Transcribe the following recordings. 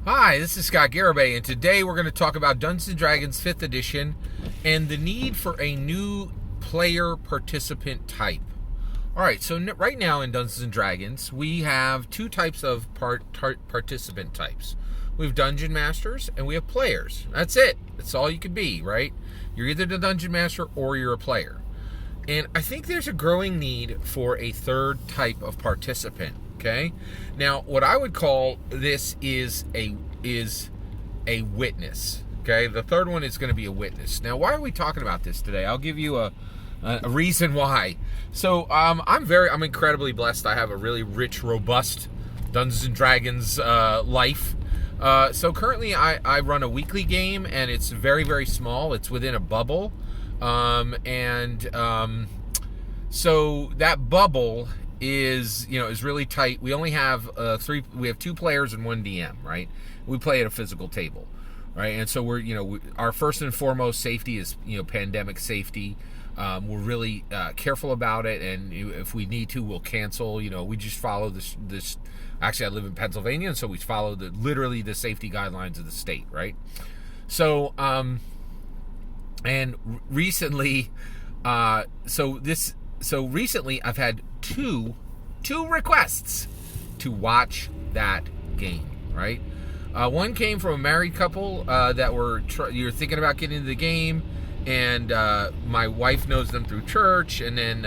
Hi, this is Scott Garibay, and today we're going to talk about Dungeons & Dragons 5th Edition and the need for a new player participant type. Alright, so right now in Dungeons & Dragons, we have two types of participant types. We have Dungeon Masters and we have players. That's it. That's all you can be, right? You're either the Dungeon Master or you're a player. And I think there's a growing need for a third type of participant. Okay, now what I would call this is a witness. Okay, the third one is going to be a witness. Now, why are we talking about this today? I'll give you a reason why. So I'm incredibly blessed. I have a really rich, robust Dungeons and Dragons life. So currently I run a weekly game, and it's very, very small. It's within a bubble, so that bubble is really tight. We only have we have two players and one DM, right? We play at a physical table, right? And so our first and foremost safety is pandemic safety. We're really careful about it, and if we need to, we'll cancel. We just follow this. Actually, I live in Pennsylvania, and so we follow literally the safety guidelines of the state, right? So and recently, recently I've had two requests to watch that game, right? One came from a married couple that you're thinking about getting into the game, and my wife knows them through church, and then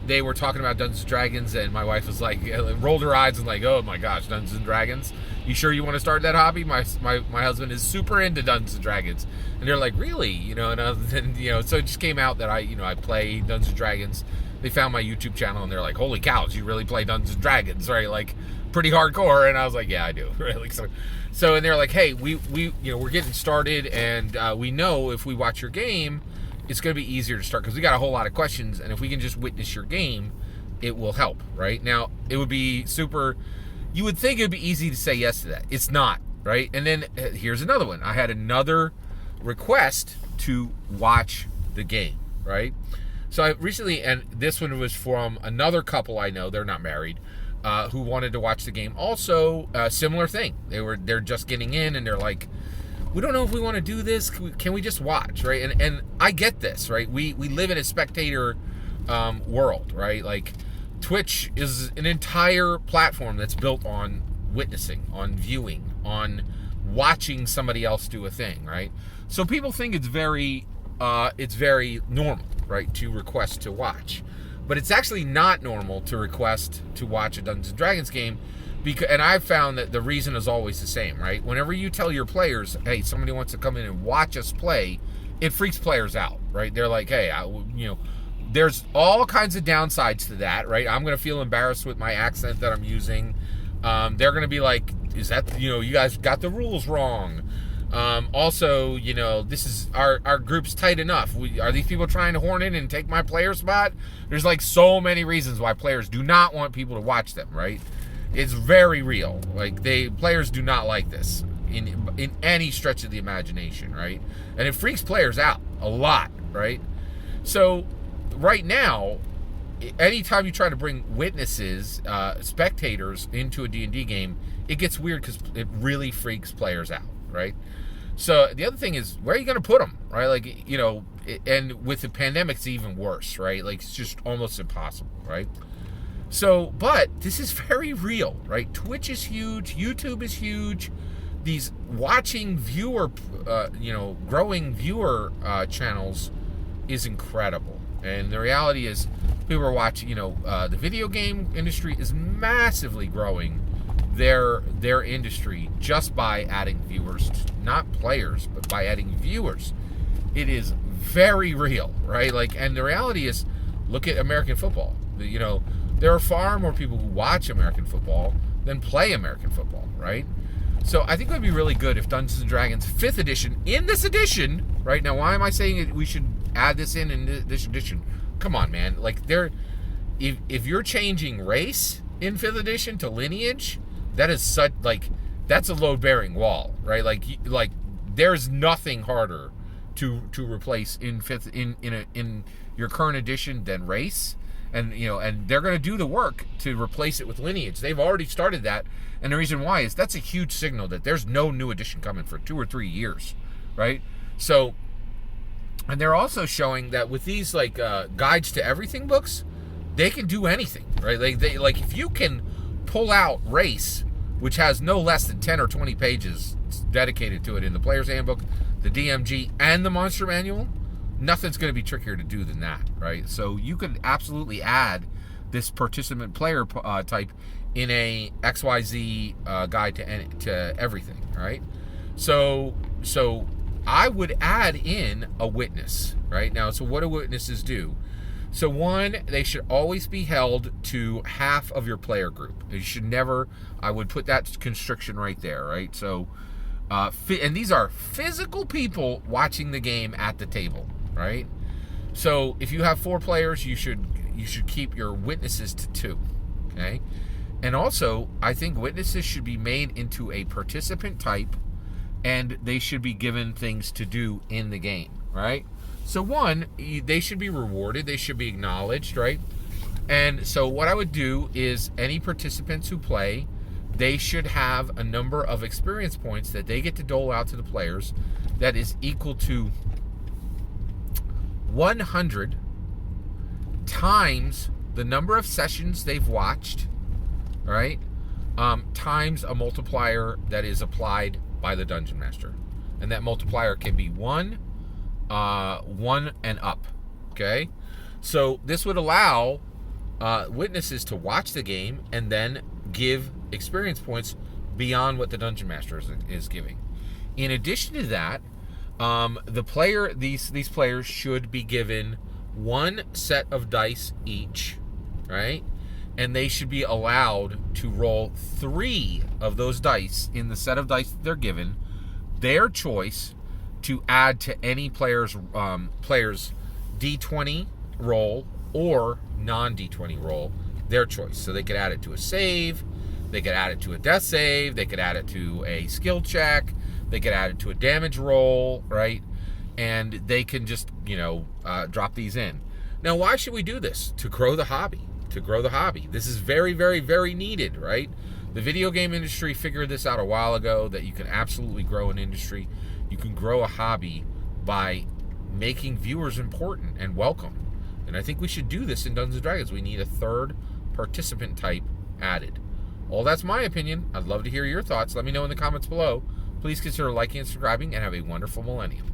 they were talking about Dungeons & Dragons, and my wife was like, rolled her eyes and like, oh my gosh, Dungeons & Dragons? You sure you want to start that hobby? My husband is super into Dungeons & Dragons. And they're like, really? So it just came out that I play Dungeons & Dragons. They found my YouTube channel, and they're like, holy cows, you really play Dungeons & Dragons, right? Like, pretty hardcore. And I was like, yeah, I do. Really. So and they're like, hey, we're getting started, and we know if we watch your game, it's going to be easier to start because we got a whole lot of questions, and if we can just witness your game, it will help, right? Now, it would be super, you would think it would be easy to say yes to that. It's not, right? And then here's another one. I had another request to watch the game, right? So I recently, and this one was from another couple I know, they're not married, who wanted to watch the game. Also, similar thing. They're just getting in, and they're like, we don't know if we want to do this. Can we just watch, right? And I get this, right? We live in a spectator world, right? Like, Twitch is an entire platform that's built on witnessing, on viewing, on watching somebody else do a thing, right? So people think it's very normal, right, to request to watch. But it's actually not normal to request to watch a Dungeons & Dragons game. And I've found that the reason is always the same, right? Whenever you tell your players, hey, somebody wants to come in and watch us play, it freaks players out, right? They're like, hey, there's all kinds of downsides to that, right? I'm going to feel embarrassed with my accent that I'm using. They're going to be like, is that, you guys got the rules wrong. Also, this is, our group's tight enough. Are these people trying to horn in and take my player spot? There's like so many reasons why players do not want people to watch them, right? It's very real. Like, players do not like this in any stretch of the imagination, right? And it freaks players out a lot, right? So right now, anytime you try to bring witnesses, spectators into a D&D game, it gets weird because it really freaks players out, right? So the other thing is, where are you going to put them, right? Like, and with the pandemic, it's even worse, right? Like, it's just almost impossible, right? So, but this is very real, right? Twitch is huge. YouTube is huge. These watching growing viewer channels is incredible. And the reality is, people are watching, the video game industry is massively growing their industry just by adding viewers, not players, but by adding viewers. It is very real, right? Like, and the reality is, look at American football. There are far more people who watch American football than play American football, right? So I think it would be really good if Dungeons & Dragons 5th edition, in this edition, right? Now, why am I saying we should add this in this edition? Come on, man. Like, if you're changing race in 5th edition to lineage, that is that's a load-bearing wall, right? Like there's nothing harder to replace in your current edition than race. and they're going to do the work to replace it with Lineage. They've already started that, and the reason why is that's a huge signal that there's no new edition coming for 2 or 3 years, right? So, and they're also showing that with these like guides to everything books, they can do anything, right? Like if you can pull out Race, which has no less than 10 or 20 pages dedicated to it in the Player's Handbook, the DMG, and the Monster Manual, nothing's going to be trickier to do than that, right? So you could absolutely add this participant player type in a XYZ guide to everything, right? So I would add in a witness, right? Now, so what do witnesses do? So one, they should always be held to half of your player group. You should never, I would put that constriction right there, right? So, and these are physical people watching the game at the table, right? So if you have 4 players, you should keep your witnesses to 2, okay? And also, I think witnesses should be made into a participant type, and they should be given things to do in the game, right? So one, they should be rewarded, they should be acknowledged, right? And so what I would do is any participants who play, they should have a number of experience points that they get to dole out to the players that is equal to 100 times the number of sessions they've watched, right? Times a multiplier that is applied by the Dungeon Master. And that multiplier can be 1 and up, okay? So this would allow witnesses to watch the game and then give experience points beyond what the Dungeon Master is giving. In addition to that, these players should be given 1 set of dice each, right? And they should be allowed to roll 3 of those dice in the set of dice that they're given, their choice, to add to any player's D20 roll or non-D20 roll, their choice. So they could add it to a save, they could add it to a death save, they could add it to a skill check, they could add it to a damage roll, right? And they can just, drop these in. Now, why should we do this? To grow the hobby. To grow the hobby. This is very, very, very needed, right? The video game industry figured this out a while ago, that you can absolutely grow an industry. You can grow a hobby by making viewers important and welcome. And I think we should do this in Dungeons & Dragons. We need a 3rd participant type added. Well, that's my opinion. I'd love to hear your thoughts. Let me know in the comments below. Please consider liking and subscribing, and have a wonderful millennium.